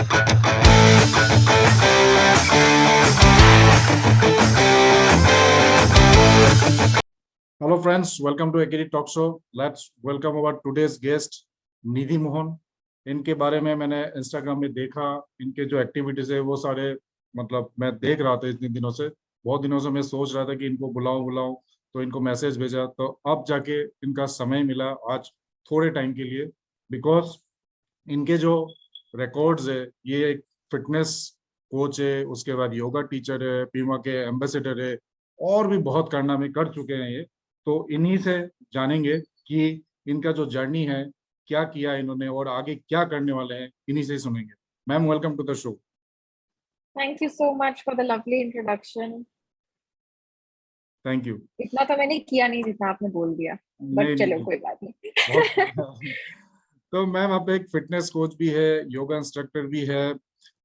Hello friends, welcome to Akiri Talk Show. Let's welcome our today's guest, निधि मोहन. इनके बारे में मैंने इंस्टाग्राम में देखा, इनके जो एक्टिविटीज है वो सारे मतलब मैं देख रहा था इतने दिनों से. बहुत दिनों से मैं सोच रहा था कि इनको बुलाऊं, तो इनको मैसेज भेजा, तो अब जाके इनका समय मिला आज थोड़े टाइम के लिए. बिकॉज इनके जो रिकॉर्ड्स है, ये एक फिटनेस कोच है, उसके बाद योगा टीचर है, पीमा के एम्बेसडर है, और भी बहुत कारनामे कर चुके हैं ये. तो इन्हीं से जानेंगे कि इनका जो जर्नी है, क्या किया इन्होंने और आगे क्या करने वाले हैं, इन्हीं से ही सुनेंगे. Ma'am, welcome to the show. Thank you so much for the lovely introduction. Thank you. इतना तो मैंने किया नहीं जितना आपने बोल दिया, बट चलो कोई बात नहीं. बहुत तो मैम, आप एक फिटनेस कोच भी है, योगा इंस्ट्रक्टर भी है,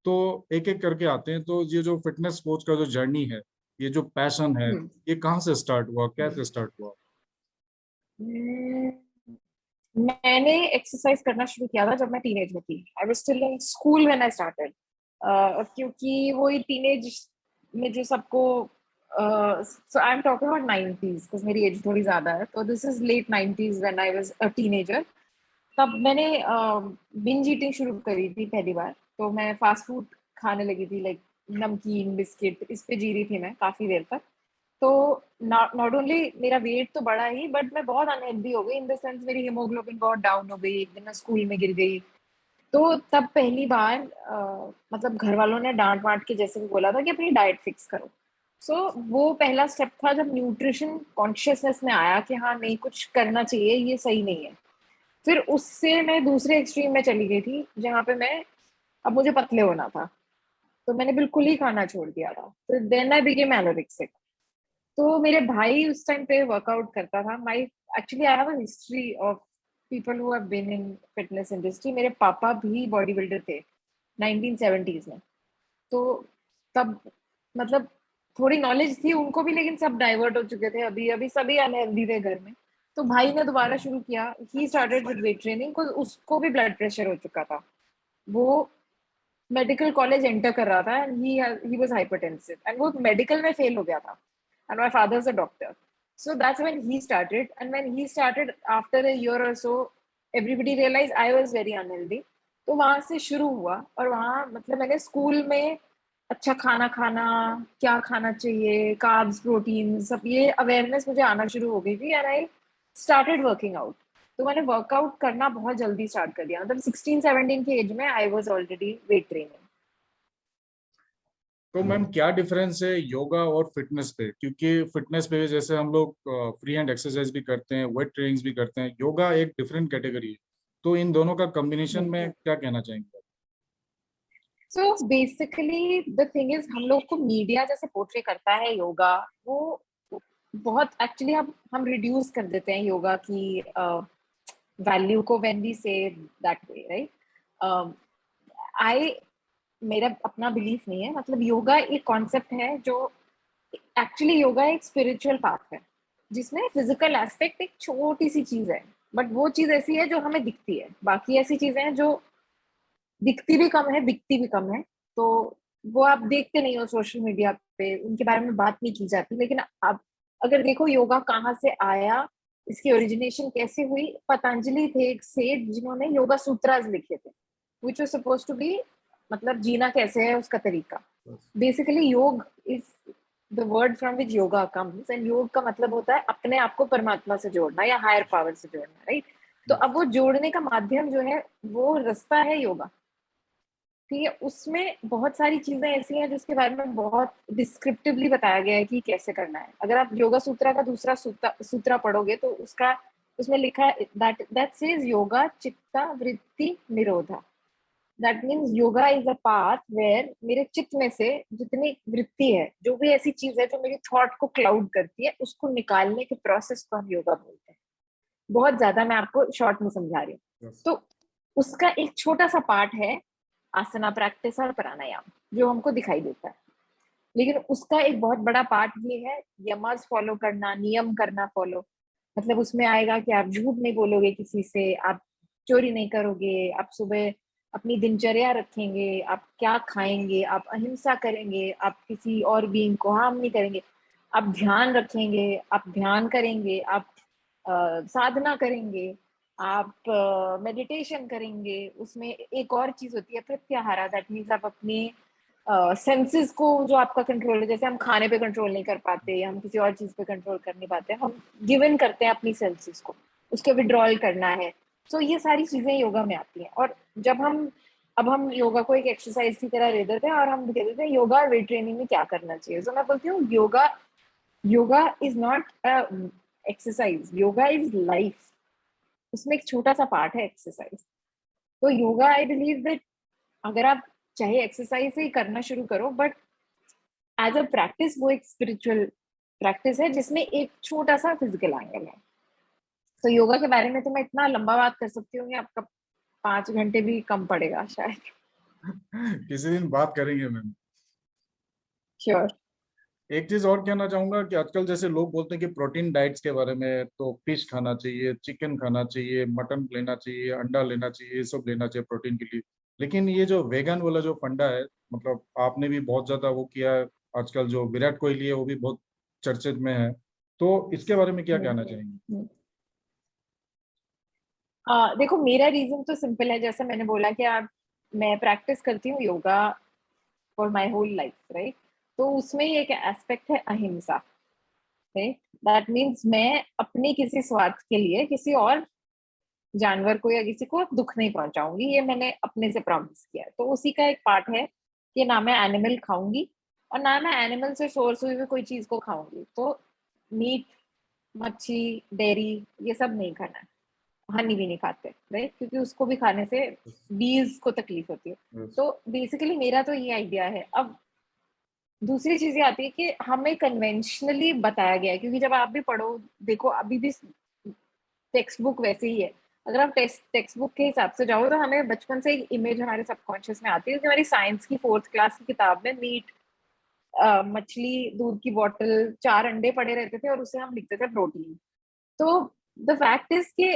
तो एक एक करके आते हैं. तो ये जो फिटनेस कोच का जो जर्नी है, ये जो पैशन है, ये कहाँ से स्टार्ट हुआ, कैसे स्टार्ट हुआ? मैंने एक्सरसाइज करना शुरू किया था जब मैं टीनेज में थी. I was still in school when I started. क्योंकि वो ही टीनेज में जो सबको so I am talking about 90s because मेरी एज थोड़ी ज्यादा है. तो this is late 90s when I was a teenager. तब मैंने बिंज ईटिंग शुरू करी थी पहली बार. तो मैं फास्ट फूड खाने लगी थी, लाइक नमकीन, बिस्किट, इस पे जी रही थी मैं काफी देर तक. तो नॉट ओनली मेरा वेट तो बढ़ा ही, बट मैं बहुत अनहेल्दी हो गई. इन द सेंस मेरी हीमोग्लोबिन बहुत डाउन हो गई. एक दिन मैं स्कूल में गिर गई. तो तब पहली बार मतलब घर वालों ने डांट वांट के जैसे भी बोला था कि अपनी डाइट फिक्स करो. सो वो पहला स्टेप था जब न्यूट्रिशन कॉन्शियसनेस में आया कि हाँ नहीं, कुछ करना चाहिए, ये सही नहीं है. फिर उससे मैं दूसरे एक्सट्रीम में चली गई थी जहाँ पे मैं अब मुझे पतले होना था. तो मैंने बिल्कुल ही खाना छोड़ दिया था. तो देन आई बिकेम एनोरेक्सिक. तो मेरे भाई उस टाइम पे वर्कआउट करता था. My actually I have a history of people who have been in fitness industry. मेरे पापा भी बॉडी बिल्डर थे 1970s में. तो तब मतलब थोड़ी नॉलेज थी उनको भी, लेकिन सब डाइवर्ट हो चुके थे. अभी अभी सभी अनहेल्दी थे घर में. तो भाई ने दोबारा शुरू किया. He started with weight training. उसको भी ब्लड प्रेशर हो चुका था. वो मेडिकल कॉलेज एंटर कर रहा था and he was hypertensive and वो मेडिकल में फेल हो गया था. And my father's a doctor. So that's when he started. And when he started, after a year or so, everybody realized I was very unhealthy. तो वहां से शुरू हुआ. और वहाँ मतलब मैंने स्कूल में अच्छा खाना खाना, क्या खाना चाहिए, कार्ब्स, प्रोटीन, सब ये अवेयरनेस मुझे आना शुरू हो गई थी. And I started working out. तो मैंने वर्कआउट करना बहुत जल्दी स्टार्ट कर दिया. मतलब 16-17 की एज में I was already weight training. तो मैम, क्या डिफरेंस है योगा और फिटनेस पे? क्योंकि फिटनेस पे जैसे हम लोग फ्री हैंड एक्सरसाइज भी करते हैं, वेट ट्रेनिंग्स भी करते हैं, योगा एक डिफरेंट कैटेगरी है. तो इन दोनों का कॉम्बिनेशन में क्या कहना चाहेंगे? So basically the thing is, हम लोग को मीडिया जैसे पोर्ट्रे करता है योगा, वो बहुत एक्चुअली हम रिड्यूस कर देते हैं योगा की वैल्यू को when we say that way, right. I मेरा अपना बिलीफ नहीं है. मतलब योगा एक कॉन्सेप्ट है जो एक्चुअली योगा एक स्पिरिचुअल पाथ है जिसमें फिजिकल एस्पेक्ट एक छोटी सी चीज है. बट वो चीज ऐसी है जो हमें दिखती है. बाकी ऐसी चीजें हैं जो दिखती भी कम है, दिखती भी कम है. तो वो आप देखते नहीं हो सोशल मीडिया पे, उनके बारे में बात नहीं की जाती. लेकिन आप अगर देखो योगा कहाँ से आया, इसकी ओरिजिनेशन कैसे हुई. पतंजलि थे एक सेठ जिन्होंने योगा सूत्रास लिखे थे, which was suppose to be मतलब जीना कैसे है उसका तरीका. Basically yog is the word from which yoga comes. And yog का मतलब होता है अपने आप को परमात्मा से जोड़ना या हायर पावर से जोड़ना, राइट. तो अब वो जोड़ने का माध्यम जो है वो रास्ता है योगा. ठीक है, उसमें बहुत सारी चीजें ऐसी हैं जिसके बारे में बहुत डिस्क्रिप्टिवली बताया गया है कि कैसे करना है. अगर आप योगा सूत्रा का दूसरा सूत्रा पढ़ोगे तो उसमें लिखा है दैट सेज योगा चित्ता वृत्ति निरोधा. That means yoga is a path where मेरे चित्त में से जितनी वृत्ति है, जो भी ऐसी चीज है जो मेरी थॉट को क्लाउड करती है, उसको निकालने के प्रोसेस को हम योगा बोलते हैं. बहुत ज्यादा मैं आपको शॉर्ट में समझा रही हूँ. तो उसका एक छोटा सा पार्ट है आसना प्रैक्टिस और प्राणायाम, जो हमको दिखाई देता है. लेकिन उसका एक बहुत बड़ा पार्ट ये है यमास फॉलो करना, नियम करना फॉलो. मतलब उसमें आएगा कि आप झूठ नहीं बोलोगे किसी से, आप चोरी नहीं करोगे, आप सुबह अपनी दिनचर्या रखेंगे, आप क्या खाएंगे, आप अहिंसा करेंगे, आप किसी और बीइंग को हार्म नहीं करेंगे, आप ध्यान रखेंगे, आप ध्यान करेंगे, आप साधना करेंगे, आप मेडिटेशन करेंगे। उसमें एक और चीज होती है प्रत्याहारा, दैट मीन्स आप अपने सेंसेस को, जो आपका कंट्रोल है, जैसे हम खाने पे कंट्रोल नहीं कर पाते या हम किसी और चीज पे कंट्रोल कर नहीं पाते, हम गिव इन करते हैं अपनी सेंसेस को, उसके विड्रॉल करना है। सो ये सारी चीजें योगा में आती हैं। और जब हम योगा को एक एक्सरसाइज की तरह ले देते हैं और हम कह देते हैं योगा वेट ट्रेनिंग में क्या करना चाहिए। तो मैं बोलती हूँ yoga yoga is not exercise, yoga is life. उसमें एक छोटा सा पार्ट है एक्सरसाइज। तो योगा, आई बिलीव दैट अगर आप चाहे एक्सरसाइज से ही करना शुरू करो, बट एज अ प्रैक्टिस वो एक स्पिरिचुअल प्रैक्टिस है जिसमें एक छोटा सा फिजिकल एंगल है। तो योगा के बारे में तो मैं इतना लंबा बात कर सकती हूँ कि आपका 5 घंटे भी कम पड़ेगा शायद। किसी दिन बात करेंगे मैम। श्योर। एक चीज और कहना चाहूंगा कि आजकल जैसे लोग बोलते हैं कि प्रोटीन डाइट्स के बारे में, तो फिश खाना चाहिए, चिकन खाना चाहिए, मटन लेना चाहिए, अंडा लेना चाहिए, ये सब लेना चाहिए प्रोटीन के लिए। लेकिन ये जो वेगन वाला जो फंडा है, मतलब आपने भी बहुत ज्यादा वो किया है। आजकल जो विराट कोहली है वो भी बहुत चर्चित में है, तो इसके बारे में क्या कहना चाहेंगे? देखो, मेरा रीजन तो सिंपल है। जैसे मैंने बोला कि मैं प्रैक्टिस करती हूँ yoga for my whole life, right. तो उसमें ही एक एस्पेक्ट है अहिंसा, राइट। दैट मीन्स मैं अपने किसी स्वार्थ के लिए किसी और जानवर को या किसी को दुख नहीं पहुंचाऊंगी, ये मैंने अपने से प्रॉमिस किया है। तो उसी का एक पार्ट है कि ना मैं एनिमल खाऊंगी और ना मैं एनिमल से सोर्स हुई हुई कोई चीज को खाऊंगी। तो मीट, मच्छी, डेयरी, ये सब नहीं खाना है। हनी भी नहीं खाते, राइट, क्योंकि उसको भी खाने से बीज को तकलीफ होती है। Yes. तो बेसिकली मेरा तो ये आइडिया है। अब दूसरी चीज ये आती है कि हमें कन्वेंशनली बताया गया है, क्योंकि जब आप भी पढ़ो, देखो अभी भी टेक्स्ट बुक वैसे ही है। अगर आप टेक्स्ट बुक के हिसाब से जाओ तो हमें बचपन से एक इमेज हमारे सबकॉन्शियस में आती है, क्योंकि हमारी साइंस की 4th क्लास की किताब में मीट, मछली, दूध की बोतल, 4 अंडे पड़े रहते थे और उसे हम लिखते थे प्रोटीन। तो द फैक्ट इज कि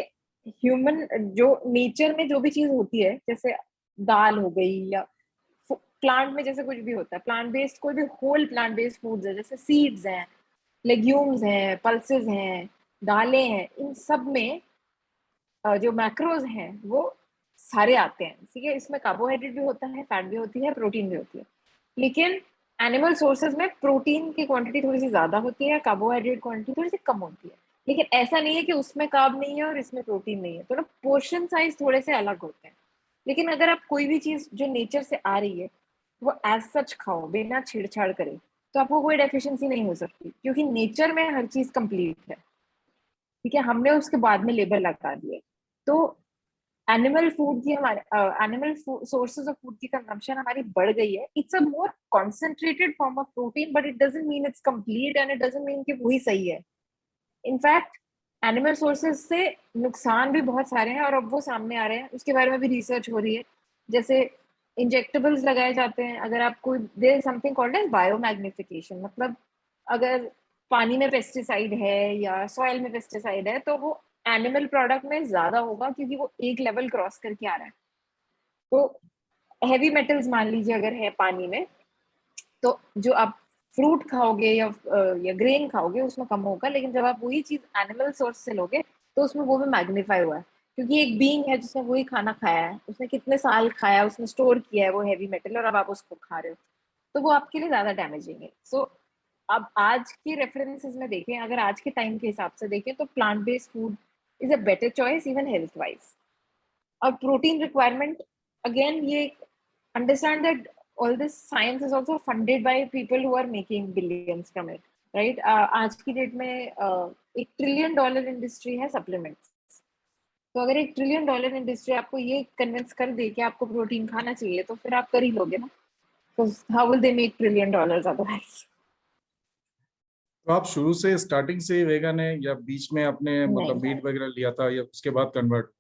ह्यूमन, जो नेचर में जो भी चीज होती है, जैसे दाल हो गई या प्लांट में जैसे कुछ भी होता है, प्लांट बेस्ड कोई भी होल प्लांट बेस्ड फूड्स है, जैसे सीड्स हैं, लेग्यूम्स हैं, पल्सेस हैं, दालें हैं, इन सब में जो मैक्रोज हैं वो सारे आते हैं, ठीक है। इसमें कार्बोहाइड्रेट भी होता है, फैट भी होती है, प्रोटीन भी होती है। लेकिन एनिमल सोर्सेज में प्रोटीन की क्वांटिटी थोड़ी सी ज्यादा होती है, कार्बोहाइड्रेट क्वांटिटी थोड़ी सी कम होती है। लेकिन ऐसा नहीं है कि उसमें कार्ब नहीं है और इसमें प्रोटीन नहीं है, तो ना पोर्शन साइज थोड़े से अलग होते हैं। लेकिन अगर आप कोई भी चीज जो नेचर से आ रही है वो एज सच खाओ, बिना छेड़छाड़ करे, तो आपको कोई डेफिशिएंसी नहीं हो सकती, क्योंकि नेचर में हर चीज कंप्लीट है, ठीक है। हमने उसके बाद में लेबल लगा दिए। तो एनिमल फूड की हमारे एनिमल सोर्सेज ऑफ फूड की कंजम्पशन हमारी बढ़ गई है। It's a more concentrated form of protein, but it doesn't mean it's complete, and it doesn't mean कि वही सही है। इनफैक्ट एनिमल सोर्सेज से नुकसान भी बहुत सारे हैं और अब वो सामने आ रहे हैं, उसके बारे में भी रिसर्च हो रही है। जैसे इंजेक्टेबल्स लगाए जाते हैं, अगर आपको, there is something called as biomagnification, मतलब अगर पानी में पेस्टिसाइड है या सॉइल में पेस्टिसाइड है तो वो एनिमल प्रोडक्ट में ज्यादा होगा, क्योंकि वो एक लेवल क्रॉस करके आ रहा है। तो हैवी मेटल्स मान लीजिए अगर है पानी में, तो जो आप फ्रूट खाओगे या ग्रेन खाओगे उसमें कम होगा। लेकिन जब आप वही चीज एनिमल सोर्स से लोगे तो उसमें वो भी मैग्नीफाई हुआ है, क्योंकि एक बीइंग है जिसने वही खाना खाया है, उसने कितने साल खाया, उसने स्टोर किया है वो हैवी मेटल, और अब आप उसको खा रहे हो, तो वो आपके लिए ज्यादा डैमेजिंग है। सो अब आज के रेफरेंसेस में देखें, अगर आज के टाइम के हिसाब से देखें, तो plant based food is a better choice even health wise. और प्रोटीन रिक्वायरमेंट, अगेन ये understand that all this science is also funded by people who are making billions from it, right? आज की date में 1 trillion dollar industry है supplements. तो अगर 1 trillion dollar industry आपको ये कन्विंस कर दे कि आपको प्रोटीन खाना चाहिए, तो फिर आप कर ही लोगे ना। तो how will they make $1 trillion otherwise? तो आप शुरू से स्टार्टिंग से वेगन है या बीच में आपने नहीं। मतलब मीट वगैरह लिया था या उसके बाद कन्वर्ट?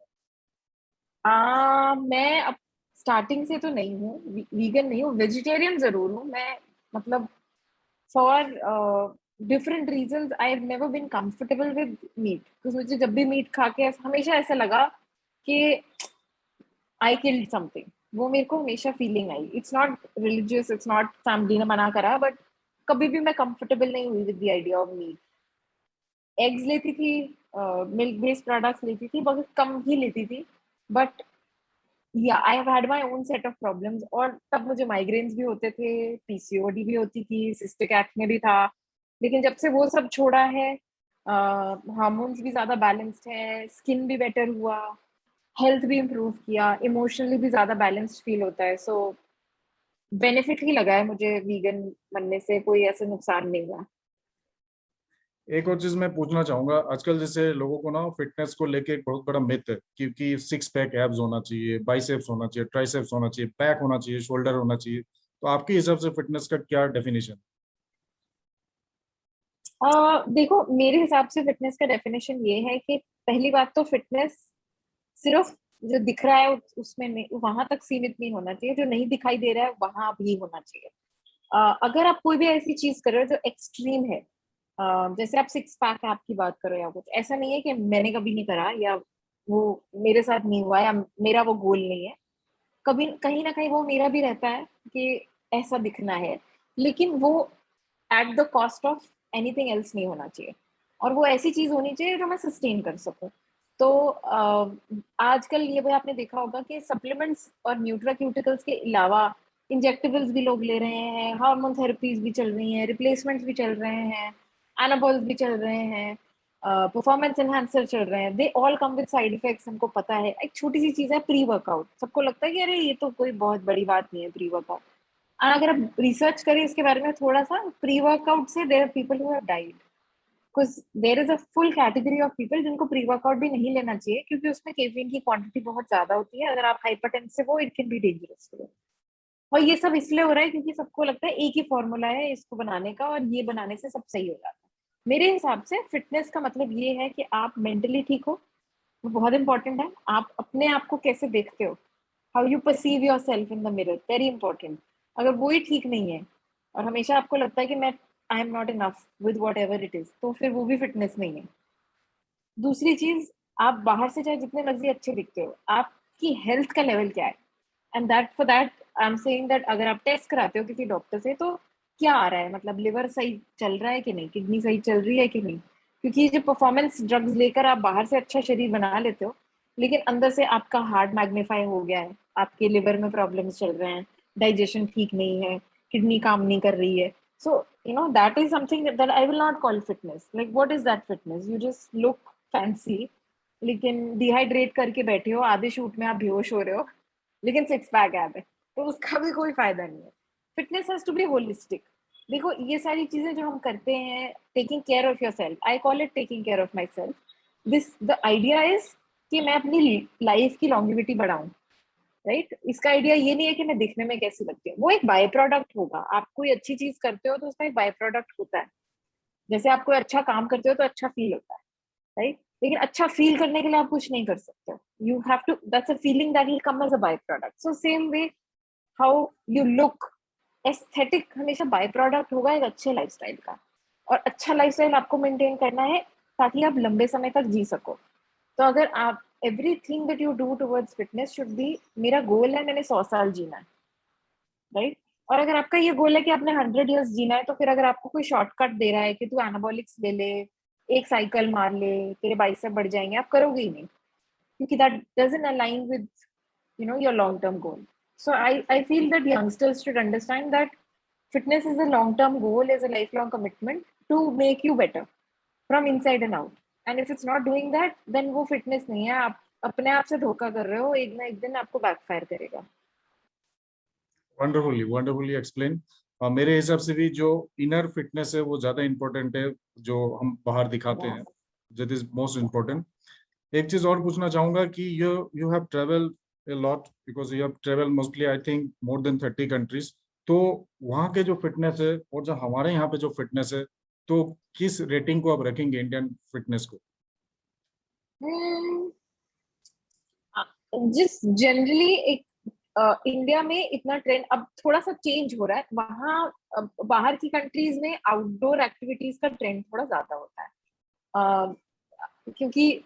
मैं अब स्टार्टिंग से तो नहीं हूँ, वीगन नहीं हूँ, वेजिटेरियन जरूर हूँ मैं। मतलब for different reasons I have never been comfortable with meat, क्योंकि मुझे जब भी मीट खा के हमेशा ऐसा लगा कि आई किल्ड समथिंग, वो मेरे को हमेशा feeling I. It's not religious, it's not family ने मना करा, बट कभी भी मैं कंफर्टेबल नहीं हुई with the idea of meat. Eggs लेती थी, मिल्क बेस्ड प्रोडक्ट्स लेती थी, बहुत कम ही लेती थी. बट या I have had my own set of problems, और तब मुझे माइग्रेन्स भी होते थे, पीसीओडी भी होती थी, सिस्टिक एक्ने भी था. लेकिन जब से वो सब छोड़ा है, हार्मोन्स भी ज्यादा बैलेंस्ड है, स्किन भी बेटर हुआ, हेल्थ भी इम्प्रूव किया, इमोशनली भी ज्यादा बैलेंस्ड फील होता है. सो बेनिफिट ही लगा है मुझे वीगन बनने से, कोई ऐसे नुकसान नहीं हुआ. एक और चीज मैं पूछना चाहूंगा, आजकल जैसे लोगों को ना फिटनेस को लेके एक बहुत बड़ा मिथ है, क्योंकि सिक्स पैक एब्स होना चाहिए, बाइसेप्स होना चाहिए, ट्राइसेप्स होना चाहिए, बैक होना चाहिए, शोल्डर होना चाहिए. तो आपके हिसाब से फिटनेस का क्या डेफिनेशन? देखो, मेरे हिसाब से फिटनेस का डेफिनेशन ये है कि पहली बात तो फिटनेस सिर्फ जो दिख रहा है उसमें नहीं, वहां तक सीमित नहीं होना चाहिए. जो नहीं दिखाई दे रहा है वहां भी होना चाहिए. अगर आप कोई भी ऐसी चीज कर रहे हो जो एक्सट्रीम है, जैसे आप सिक्स पैक ऐप की बात करो या कुछ, ऐसा नहीं है कि मैंने कभी नहीं करा या वो मेरे साथ नहीं हुआ या मेरा वो गोल नहीं है. कभी कहीं ना कहीं वो मेरा भी रहता है कि ऐसा दिखना है, लेकिन वो at the cost of anything else नहीं होना चाहिए. और वो ऐसी चीज होनी चाहिए जो मैं सस्टेन कर सकूं. तो आजकल ये भी आपने देखा होगा कि सप्लीमेंट्स और न्यूट्राक्यूटिकल्स के अलावा इंजेक्टेबल्स भी लोग ले रहे हैं, हार्मोन थेरेपीज भी चल रही हैं, रिप्लेसमेंट्स भी चल रहे हैं, एनाबॉल्स भी चल रहे हैं, परफॉर्मेंस एनहांसर चल रहे हैं. They all come with side effects, हमको पता है. एक छोटी सी चीज है प्री वर्कआउट, सबको लगता है कि अरे ये तो कोई बहुत बड़ी बात नहीं है प्री वर्कआउट. और अगर आप रिसर्च करें इसके बारे में थोड़ा सा, प्री वर्कआउट से there are people who have died, because there is a full category of people जिनको प्री वर्कआउट भी नहीं लेना चाहिए, क्योंकि उसमें कैफीन की क्वांटिटी बहुत ज्यादा होती है. अगर आप हाइपरटेंसिव हो, इट कैन बी डेंजरस. और ये सब इसलिए हो रहा है क्योंकि सबको लगता है एक ही फॉर्मूला है इसको बनाने का, और ये बनाने से सब सही हो जाता है. मेरे हिसाब से फिटनेस का मतलब ये है कि आप मेंटली ठीक हो, वो बहुत इंपॉर्टेंट है. आप अपने आप को कैसे देखते हो, how you perceive your self in the mirror, very important. अगर वो ही ठीक नहीं है और हमेशा आपको लगता है कि मैं I am not enough with what ever it is, तो फिर वो भी फिटनेस नहीं है. दूसरी चीज, आप बाहर से चाहे जितने मर्जी अच्छे दिखते हो, आपकी हेल्थ का लेवल क्या है. And that for that I am saying that अगर आप टेस्ट कराते हो किसी डॉक्टर से, तो क्या आ रहा है, मतलब लिवर सही चल रहा है कि नहीं, किडनी सही चल रही है कि नहीं. क्योंकि जो परफॉर्मेंस ड्रग्स लेकर आप बाहर से अच्छा शरीर बना लेते हो, लेकिन अंदर से आपका हार्ट मैग्नीफाई हो गया है, आपके लिवर में प्रॉब्लम्स चल रहे हैं, डाइजेशन ठीक नहीं है, किडनी काम नहीं कर रही है. सो you know that is something that I will not call fitness. Like what is that fitness? You just look fancy, लेकिन डिहाइड्रेट करके बैठे हो, आधे शूट में आप बेहोश हो रहे हो, लेकिन सिक्स पैक ऐप है, तो उसका भी कोई फायदा नहीं है. Fitness has to be holistic. देखो, ये सारी चीजें जो हम करते हैं, taking care of yourself, I call it taking care of myself. This the idea is कि मैं अपनी लाइफ की लॉन्गिविटी बढ़ाऊं. राइट, इसका आइडिया ये नहीं है कि मैं दिखने में कैसी लगती हूँ, वो एक बाय प्रोडक्ट होगा. आप कोई अच्छी चीज करते हो तो उसका एक बाय प्रोडक्ट होता है. जैसे आप कोई अच्छा काम करते हो तो अच्छा फील होता है, राइट. लेकिन अच्छा फील करने के लिए आप कुछ नहीं कर सकते. You have to, that's a feeling that will come as a byproduct. So same way, how you look, aesthetic हमेशा बाय प्रोडक्ट होगा एक अच्छे लाइफस्टाइल का. और अच्छा लाइफस्टाइल आपको मेंटेन करना है ताकि आप लंबे समय तक जी सको. तो अगर आप, everything that you do towards fitness should be, मेरा गोल है मैंने 100 साल जीना है, राइट. और अगर आपका ये गोल है कि आपने 100 ईयर्स जीना है, तो फिर अगर आपको कोई शॉर्टकट दे रहा है कि तू एनाबॉलिक्स ले ले, एक साइकिल मार ले, तेरे बाइसेप बढ़ जाएंगे, आप करोगे ही नहीं, क्योंकि that doesn't align with your long term goal. So I feel that youngsters should understand that fitness is a long term goal, is a lifelong commitment to make you better from inside and out. And if it's not doing that, then वो fitness नहीं है. आप अपने आप से धोखा कर रहे हो, एक ना एक दिन आपको बैकफायर करेगा. Wonderfully wonderfully explain. मेरे हिसाब से भी जो इनर फिटनेस है वो ज्यादा इंपॉर्टेंट है, जो हम बाहर दिखाते Yeah. हैं, दैट इज मोस्ट इम्पोर्टेंट. एक चीज और पूछना चाहूंगा कि you you have travel a lot, because you have travel mostly I think more than 30 countries. तो वहाँ के जो फिटनेस है और जो हमारे यहाँ पे जो फिटनेस है, तो किस रेटिंग को आप रखेंगे इंडियन फिटनेस को? Hmm, जिस जनरली एक इंडिया में इतना ट्रेंड अब थोड़ा सा चेंज हो रहा है. वहाँ बाहर की कंट्रीज में आउटडोर एक्टिविटीज का ट्रेंड थोड़ा ज्यादा होता है. क्योंकि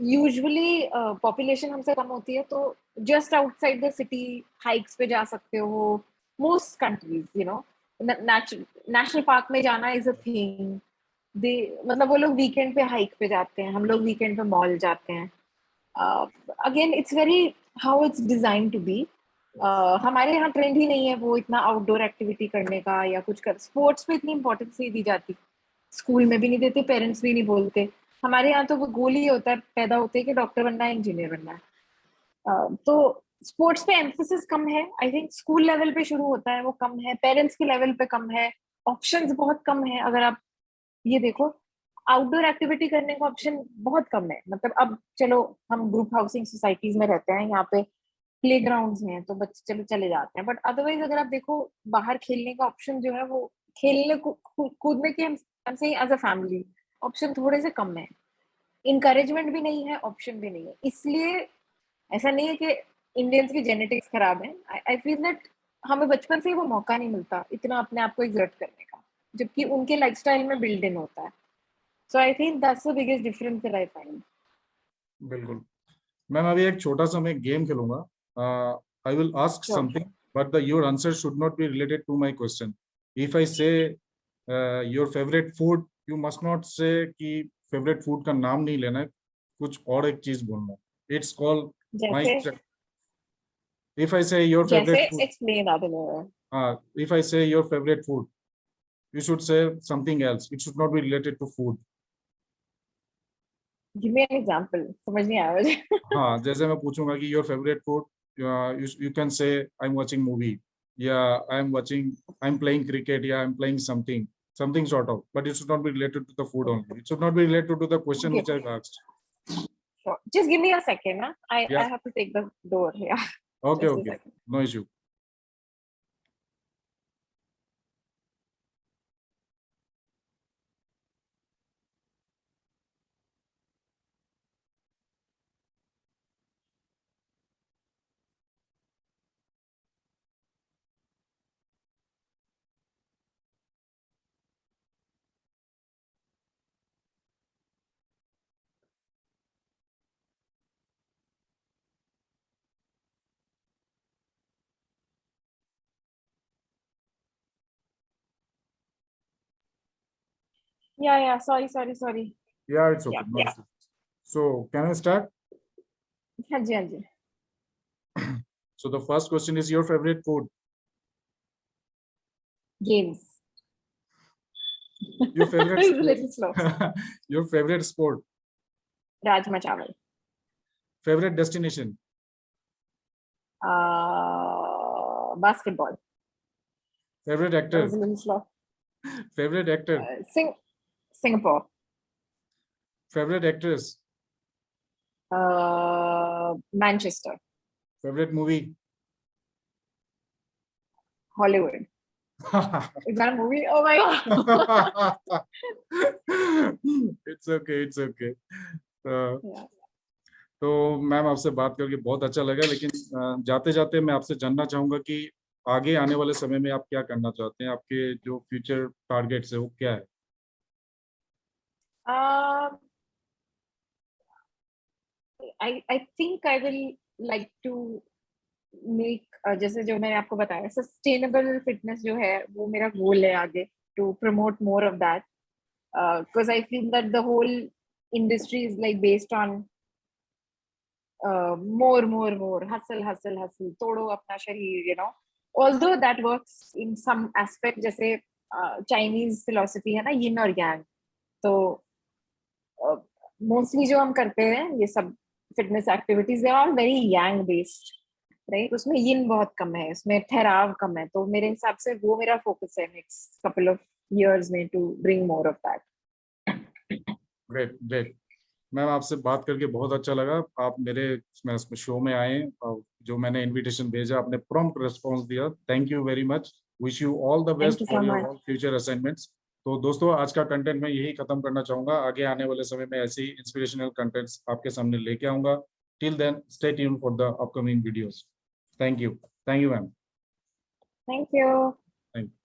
यूजुअली पॉपुलेशन हमसे कम होती है, तो just outside the city hikes पे जा सकते हो। Most countries, you know, national park में जाना इज अ थिंग। दे मतलब वो लोग वीकेंड पे हाइक पे जाते हैं, हम लोग वीकेंड पे मॉल जाते हैं। Again it's very how it's design to be. हमारे यहाँ ट्रेंड ही नहीं है वो इतना आउटडोर एक्टिविटी करने का, या कुछ कर स्पोर्ट्स पे इतनी इंपॉर्टेंस नहीं दी जाती। स्कूल में भी नहीं देते, पेरेंट्स भी नहीं बोलते। हमारे यहाँ तो वो गोल ही होता है पैदा होते ही कि डॉक्टर बनना है, इंजीनियर बनना है। तो स्पोर्ट्स पे एम्फोसिस कम है। आई थिंक स्कूल लेवल पे शुरू होता है, वो कम है। पेरेंट्स के लेवल पे कम है। ऑप्शंस बहुत कम है। अगर आप ये देखो, आउटडोर एक्टिविटी करने का ऑप्शन बहुत कम है। मतलब अब चलो हम ग्रुप हाउसिंग सोसाइटीज में रहते हैं, यहाँ पे प्ले ग्राउंड्स हैं तो बच्चे चलो चले जाते हैं, बट अदरवाइज अगर आप देखो बाहर खेलने का ऑप्शन जो है वो खेलने कूदने के हम से एज अ फैमिली ऑप्शन थोड़े से कम है। इनकरेजमेंट भी नहीं है, ऑप्शन भी नहीं है। इसलिए ऐसा नहीं है कि इंडियंस की जेनेटिक्स खराब है। आई फील दैट हमें बचपन से ही वो मौका नहीं मिलता इतना अपने आप को एग्जर्ट करने का, जबकि उनके लाइफस्टाइल में बिल्ड इन होता है। So I think that's the biggest difference that I find. बिल्कुल मैम, अभी एक छोटा सा मैं गेम खेलूंगा। I will ask sure something but the your answer should not be related to my question. If I say your favourite food, you must not say कि favourite food का नाम नहीं लेना है, कुछ और एक चीज बोलना है। It's called my. जैसे इफ आई से योर जैसे फेवरेट फूड, एक्सप्लेन आदि। if I say your favorite food, you should say something else. It should not be related to food. Give me an example, समझ नहीं आया मुझे। हाँ, जैसे मैं पूछूंगा कि your favorite food, you can say I'm watching movie, yeah, I'm playing cricket, yeah, I'm playing something sort of, but it should not be related to the food only. It should not be related to the question Okay, which I've asked. sure. Just give me a second. Huh? I Yeah, have to take the door. Yeah, okay, just a okay, second. no issue. Yeah. Sorry. Yeah, it's okay, Yeah. no issue. So can I start? हाँ जी, हाँ जी. So the first question is your favorite food. Games. Your favorite It's a sport. little slow. Your favorite sport. Rajma चावल. Favorite destination. Basketball. Favorite That was actor. a little slow. Favorite actor. Singapore. Favorite actress. Manchester. Favorite movie. Hollywood. Is that a movie? Oh my god. It's okay, it's okay. Yeah. तो ma'am, आपसे बात करके बहुत अच्छा लगा, लेकिन जाते जाते मैं आपसे जानना चाहूंगा कि आगे आने वाले समय में आप क्या करना चाहते हैं, आपके जो फ्यूचर टारगेट्स है वो क्या है? Um, I think I will like to make जैसे जो मैंने आपको बताया सस्टेनेबल फिटनेस जो है वो मेरा गोल है आगे, to promote more of that, because I feel that the whole industry is like based on more hustle तोड़ो अपना शरीर, you know, although that works in some aspect, जैसे चाइनीज फिलोसफी है ना, यिन और यांग। तो मोस्टली जो हम करते हैं ये सब fitness activities, they are all very yang based, right. उसमें यिन बहुत कम है, उसमें ठहराव कम है। तो मेरे हिसाब से वो मेरा फोकस है नेक्स्ट कपल ऑफ इयर्स में, to bring more of that. Great great. Ma'am, आपसे बात करके बहुत अच्छा लगा। आप मेरे शो में आए और जो मैंने इनविटेशन भेजा आपने प्रॉम्प्ट रिस्पांस दिया। Thank you very much. Wish you all the thank best you so for your much. All future assignments. तो दोस्तों, आज का कंटेंट मैं यही खत्म करना चाहूंगा। आगे आने वाले समय में ऐसी इंस्पिरेशनल कंटेंट्स आपके सामने लेके आऊंगा। Till then, stay tuned for the upcoming videos. Thank you ma'am. Thank you. Thank you.